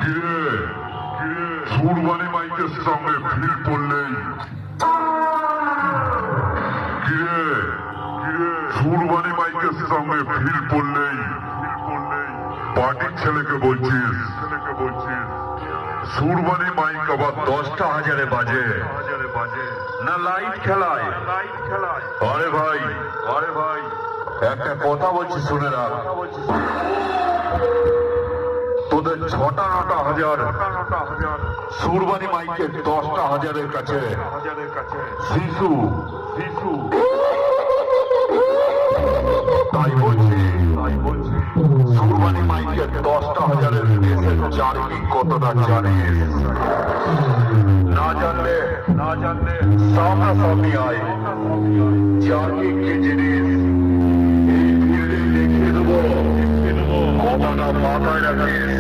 কিরে সুরবানি মাইকের সঙ্গে ভিড় পড়লেই সুরবানি মাইকের সঙ্গে ভিড় পড়লেই পার্টির ছেলেকে বলছিস সুরবানি মাইক আবার 10টা হাজারে বাজে না লাইট খেলায়? আরে ভাই একটা কথা বলছি শুনে রাখ, তোদের 6টা 9টা হাজার সুরবানি মাইকের 10টা হাজারের কাছে শিশু তাই বলছি সুরবানি মাইকের 10টা হাজারের দেশের জার্নি কতটা জানিস? না জানলে সামনাসামনি আয়, জার্নি কি জিনিস এই ভিড়ে দেখিয়ে দেবো, কথাটা মাথায় রাখিস।